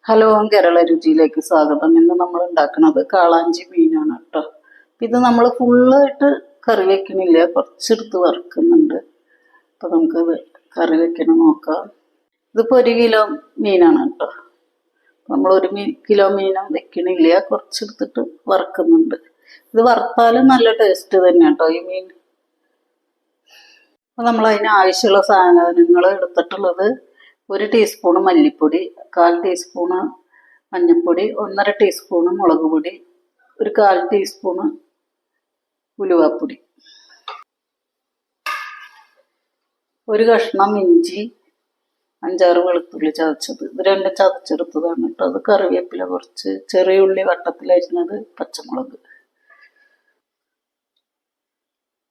Hello, Kerala രുചിയിലേക്ക് സ്വാഗതം. ഇന്ന് നമ്മൾ ഉണ്ടാക്കുന്നത് കാളാഞ്ചി മീനാണ് കേട്ടോ. ഇത് നമ്മൾ ഫുള്ളായിട്ട് കറി വെക്കണില്ല, കുറച്ചെടുത്ത് വറുക്കുന്നുണ്ട്. അപ്പൊ നമുക്കത് കറി വെക്കണം നോക്കാം. ഇതിപ്പോൾ 1 കിലോ മീനാണ് കേട്ടോ. നമ്മൾ 1 കിലോ മീനും വെക്കണില്ല, കുറച്ചെടുത്തിട്ട് വറുക്കുന്നുണ്ട്. ഇത് വറുത്താലും നല്ല ടേസ്റ്റ് തന്നെ കേട്ടോ ഈ മീൻ. അപ്പൊ നമ്മൾ അതിന് ആവശ്യമുള്ള സാധനങ്ങൾ എടുത്തിട്ടുള്ളത്: 1 ടീസ്പൂണ് മല്ലിപ്പൊടി, 1/4 ടീസ്പൂണ് മഞ്ഞൾപ്പൊടി, 1.5 ടീസ്പൂണ് മുളക് പൊടി, 1/4 ടീസ്പൂണ് ഉലുവാപ്പൊടി, 1 കഷ്ണം ഇഞ്ചി, 5-6 വെളുത്തുള്ളി ചതച്ചത്. ഇത് 2 ചതച്ചെടുത്തതാണ് കേട്ടോ. അത് കറിവേപ്പില കുറച്ച്, ചെറിയ ഉള്ളി വട്ടത്തിലരിഞ്ഞത്, പച്ചമുളക്.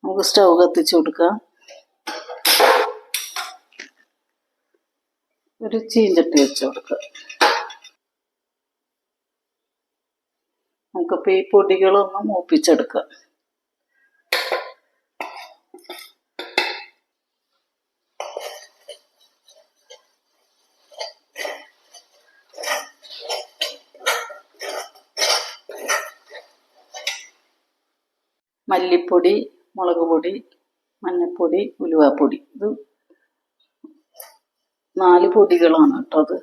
നമുക്ക് സ്റ്റൗ കത്തിച്ച് കൊടുക്കാം. ഒരു ചീഞ്ചട്ടി വെച്ച് കൊടുക്കുക. നമുക്കിപ്പോൾ ഈ പൊടികളൊന്ന് മൂപ്പിച്ചെടുക്കാം. മല്ലിപ്പൊടി, മുളക് പൊടി, മഞ്ഞൾപ്പൊടി, ഉലുവാപ്പൊടി. ഇത് 4 പൊടികളാണ് കേട്ടോ.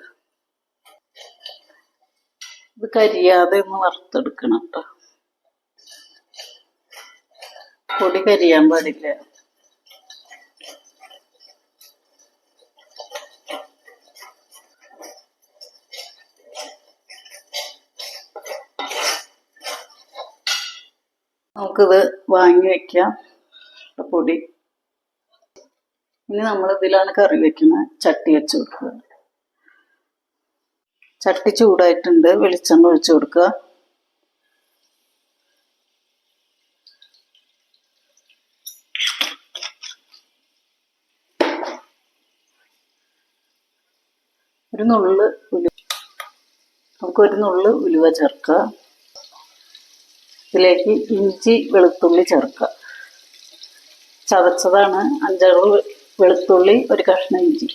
ഇത് കരിയാതെ ഒന്ന് വറുത്തെടുക്കണം കേട്ടോ. പൊടി കരിയാൻ പാടില്ല. നമുക്കിത് വാങ്ങി വെക്കാം പൊടി. ഇനി നമ്മൾ ഇതിലാണ് കറി വെക്കുന്നത്. ചട്ടി വെച്ച് കൊടുക്കുക. ചട്ടി ചൂടായിട്ടുണ്ട്. വെളിച്ചെണ്ണ ഒഴിച്ചു കൊടുക്കുക. നമുക്കൊരു നുള്ള് ഉലുവ ചേർക്കുക. ഇതിലേക്ക് ഇഞ്ചി വെളുത്തുള്ളി ചേർക്കുക. ചതച്ചതാണ്. 5-6 വെളുത്തുള്ളി, 1 കഷ്ണം ഇഞ്ചി.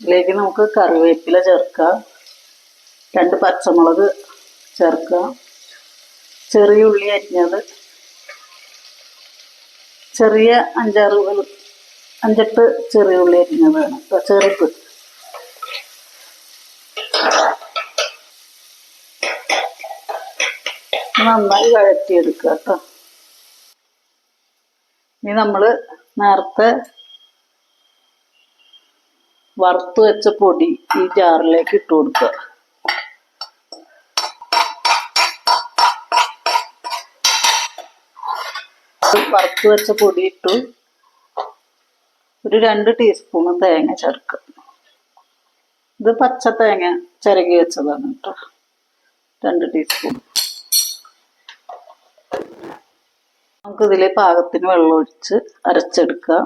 ഇതിലേക്ക് നമുക്ക് കറിവേപ്പില ചേർക്കാം. 2 പച്ചമുളക് ചേർക്കുക. ചെറിയ ഉള്ളി അരിഞ്ഞത്, ചെറിയ 5-8 ചെറിയ ഉള്ളി അരിഞ്ഞതാണ് ചെറുപ്പ്. നന്നായി വഴറ്റിയെടുക്കുക കേട്ടോ. ഇനി നമ്മൾ നേരത്തെ വറുത്ത് വെച്ച പൊടി ഈ ജാറിലേക്ക് ഇട്ട് കൊടുക്കുക. വറുത്ത് വെച്ച പൊടി ഇട്ടു. ഒരു 2 ടീസ്പൂൺ തേങ്ങ ചേർക്കുക. ഇത് പച്ച തേങ്ങ ചിരകി വെച്ചതാണ് കേട്ടോ. 2 ടീസ്പൂൺ. നമുക്കിതിൽ പാകത്തിന് വെള്ളം ഒഴിച്ച് അരച്ചെടുക്കാം.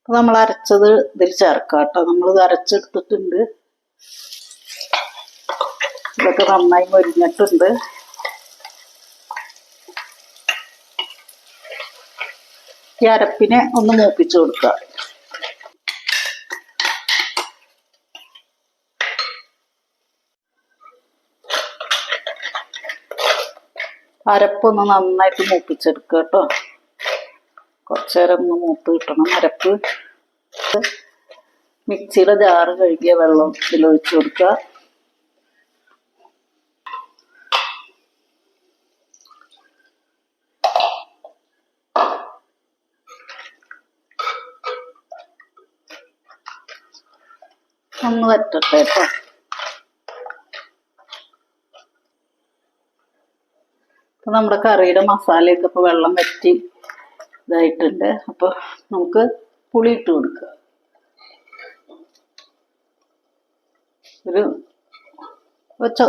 നമ്മൾ അരച്ചത് ഇതിൽ ചേർക്കാം കേട്ടോ. നമ്മളിത് അരച്ചെടുത്തിട്ടുണ്ട്. ഇതൊക്കെ നന്നായി മൊരിഞ്ഞിട്ടുണ്ട്. ഈ അരപ്പിനെ ഒന്ന് മൂപ്പിച്ചു കൊടുക്കുക. അരപ്പൊന്ന് നന്നായിട്ട് മൂപ്പിച്ചെടുക്കുക കേട്ടോ. കുറച്ചു നേരം ഒന്ന് മൂത്ത് കിട്ടണം അരപ്പ്. മിക്സിയുടെ ജാറ് കഴുകിയ വെള്ളം ഇതിലൊഴിച്ചു കൊടുക്കുക. ഒന്ന് വറ്റട്ടെ കേട്ടോ. അപ്പൊ നമ്മുടെ കറിയുടെ മസാലയൊക്കെ ഇപ്പൊ വെള്ളം വറ്റി ഇതായിട്ടുണ്ട്. അപ്പൊ നമുക്ക് പുളി ഇട്ട് കൊടുക്കുക.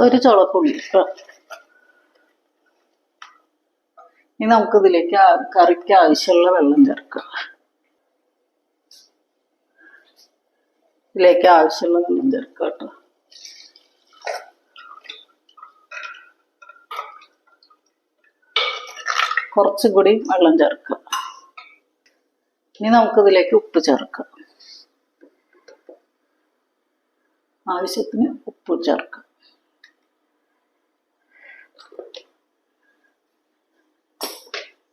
ഒരു ചുളപ്പുളി കേട്ടോ. ഇനി നമുക്കിതിലേക്ക് കറിക്ക് ആവശ്യമുള്ള വെള്ളം ചേർക്കുക. ഇതിലേക്ക് ആവശ്യമുള്ള വെള്ളം ചേർക്കുക കേട്ടോ. കുറച്ചും കൂടി വെള്ളം ചേർക്കുക. ഇനി നമുക്കിതിലേക്ക് ഉപ്പ് ചേർക്കാം. ആവശ്യത്തിന് ഉപ്പ് ചേർക്കാം.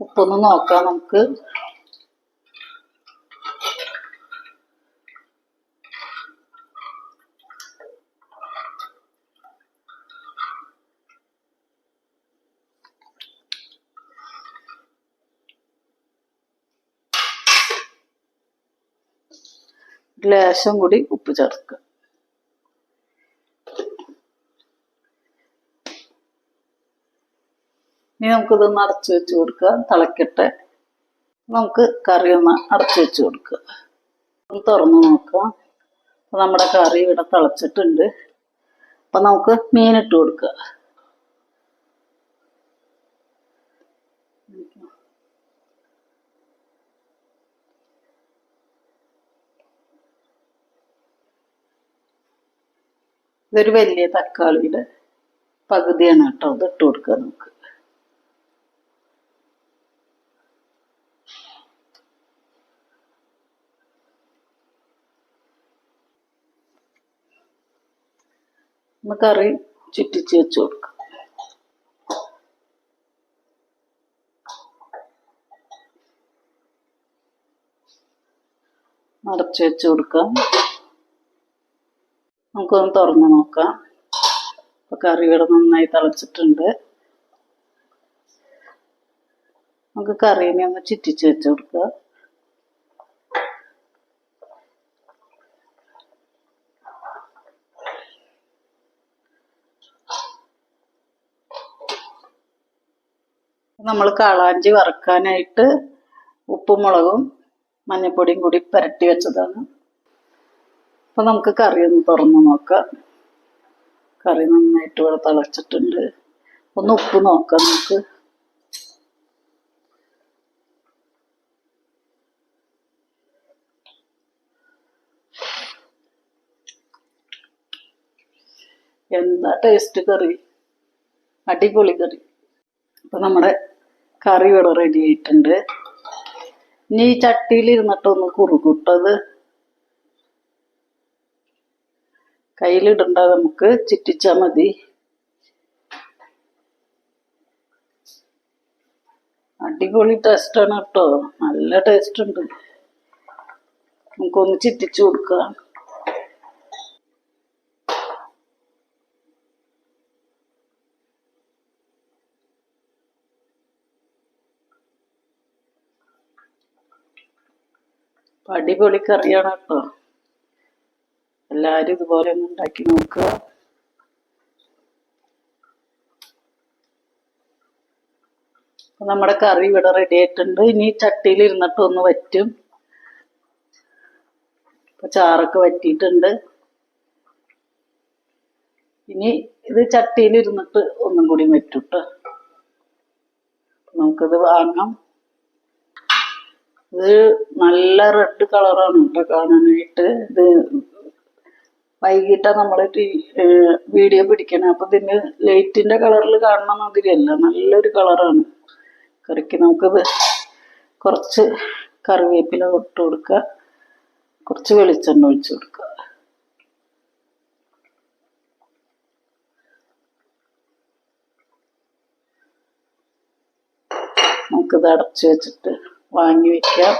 ഉപ്പൊന്ന് നോക്കാം നമുക്ക്. ലേശം കൂടി ഉപ്പ് ചേർക്കുക. ഇനി നമുക്കിതൊന്ന് അടച്ചു വെച്ച് കൊടുക്കുക. തിളക്കട്ടെ. നമുക്ക് കറി ഒന്ന് അടച്ചു വെച്ച് കൊടുക്കുക. ഒന്ന് തുറന്ന് നോക്കാം. അപ്പം നമ്മുടെ കറി ഇവിടെ തിളച്ചിട്ടുണ്ട്. അപ്പം നമുക്ക് മീനിട്ട് കൊടുക്കുക. ഇതൊരു വലിയ തക്കാളിയുടെ പകുതിയാണ് കേട്ടോ. ഇത് ഇട്ട് കൊടുക്കുക നമുക്ക്. ഒന്ന് കറി ചുറ്റിച്ച് വെച്ച് കൊടുക്കുക. അടച്ചു വെച്ച് കൊടുക്കാം. നമുക്കൊന്ന് തുറന്ന് നോക്കാം. അപ്പോൾ കറി ഇവിടെ നന്നായി തിളച്ചിട്ടുണ്ട്. നമുക്ക് കറീനെ ഒന്ന് ചുറ്റിച്ച് വെച്ച് കൊടുക്കുക. നമ്മൾ കാളാഞ്ചി വറക്കാനായിട്ട് ഉപ്പും മുളകും മഞ്ഞൾപ്പൊടിയും കൂടി പുരട്ടി വെച്ചതാണ്. അപ്പം നമുക്ക് കറി ഒന്ന് തുറന്ന് നോക്കാം. കറി നന്നായിട്ട് ഇവിടെ തിളച്ചിട്ടുണ്ട്. ഒന്ന് ഉപ്പ് നോക്കാം നമുക്ക്. എന്താ ടേസ്റ്റ് കറി, അടിപൊളി കറി. അപ്പം നമ്മുടെ കറി ഇവിടെ റെഡി ആയിട്ടുണ്ട്. ഇനി ഈ ചട്ടിയിൽ ഇരുന്നിട്ടൊന്ന് കുറുകൂട്ടത് കയ്യിലിടണ്ട, നമുക്ക് ചുറ്റിച്ചാൽ മതി. അടിപൊളി ടേസ്റ്റാണ് കേട്ടോ, നല്ല ടേസ്റ്റ് ഉണ്ട്. നമുക്കൊന്ന് ചുറ്റിച്ചു കൊടുക്കുക. അടിപൊളി കറിയാണ് കേട്ടോ. എല്ലാവരും ഇതുപോലെ ഒന്ന് ഉണ്ടാക്കി നോക്കുക. നമ്മുടെ കറി ഇവിടെ റെഡി ആയിട്ടുണ്ട്. ഇനി ചട്ടിയിൽ ഇരുന്നിട്ട് ഒന്ന് വറ്റും. ഇപ്പൊ ചാറൊക്കെ വറ്റിയിട്ടുണ്ട്. ഇനി ഇത് ചട്ടിയിൽ ഇരുന്നിട്ട് ഒന്നും കൂടി വറ്റുട്ടോ. നമുക്കിത് വാങ്ങാം. ഇത് നല്ല റെഡ് കളറാണ് കേട്ടോ കാണാനായിട്ട്. ഇത് വൈകിട്ടാണ് നമ്മൾ വീഡിയോ പിടിക്കണം. അപ്പം ഇതിന് ലൈറ്റിൻ്റെ കളറിൽ കാണുന്ന മാതിരിയല്ല, നല്ലൊരു കളറാണ് കറിക്ക്. നമുക്കിത് കുറച്ച് കറിവേപ്പില ഇട്ട് കൊടുക്കുക. കുറച്ച് വെളിച്ചെണ്ണ ഒഴിച്ച് കൊടുക്കുക. നമുക്കിത് അടച്ച് വെച്ചിട്ട് വാങ്ങി വയ്ക്കാം.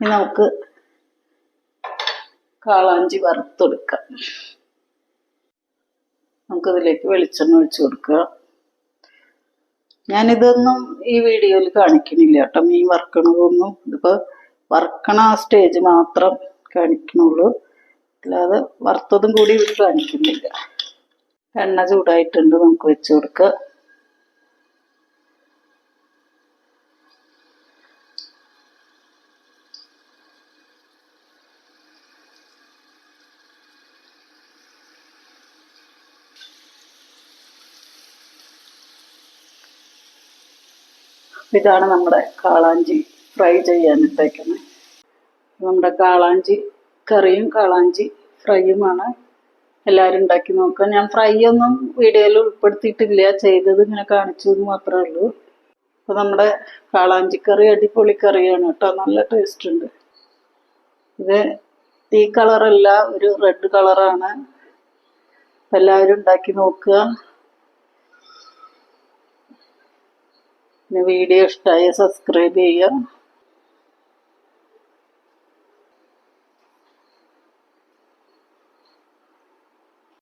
ഇനി നമുക്ക് കാളാഞ്ചി വറുത്തെടുക്കാം. നമുക്കിതിലേക്ക് വെളിച്ചെണ്ണ ഒഴിച്ച് കൊടുക്കുക. ഞാനിതൊന്നും ഈ വീഡിയോയിൽ കാണിക്കണില്ല കേട്ടോ, മീൻ വറുക്കണതൊന്നും. ഇതിപ്പോൾ വറുക്കണ ആ സ്റ്റേജ് മാത്രം കാണിക്കണുള്ളൂ, അല്ലാതെ വറുത്തതും കൂടി ഇത് കാണിക്കുന്നില്ല. എണ്ണ ചൂടായിട്ടുണ്ട്, നമുക്ക് വെച്ച് കൊടുക്കുക. ഇതാണ് നമ്മുടെ കാളാഞ്ചി ഫ്രൈ ചെയ്യാനിട്ടേക്കുന്നത്. നമ്മുടെ കാളാഞ്ചി കറിയും കാളാഞ്ചി ഫ്രൈയുമാണ് എല്ലാവരും ഉണ്ടാക്കി നോക്കുക. ഞാൻ ഫ്രൈ ഒന്നും വീഡിയോയിൽ ഉൾപ്പെടുത്തിയിട്ടില്ല, ചെയ്തത് ഇങ്ങനെ കാണിച്ചു എന്ന് മാത്രമേ ഉള്ളൂ. അപ്പോൾ നമ്മുടെ കാളാഞ്ചിക്കറി അടിപൊളി കറിയാണ് കേട്ടോ, നല്ല ടേസ്റ്റ് ഉണ്ട്. ഇത് ഈ കളറല്ല, ഒരു റെഡ് കളറാണ്. അപ്പം എല്ലാവരും ഉണ്ടാക്കി നോക്കുക. പിന്നെ വീഡിയോ ഇഷ്ടമായ സബ്സ്ക്രൈബ് ചെയ്യുക.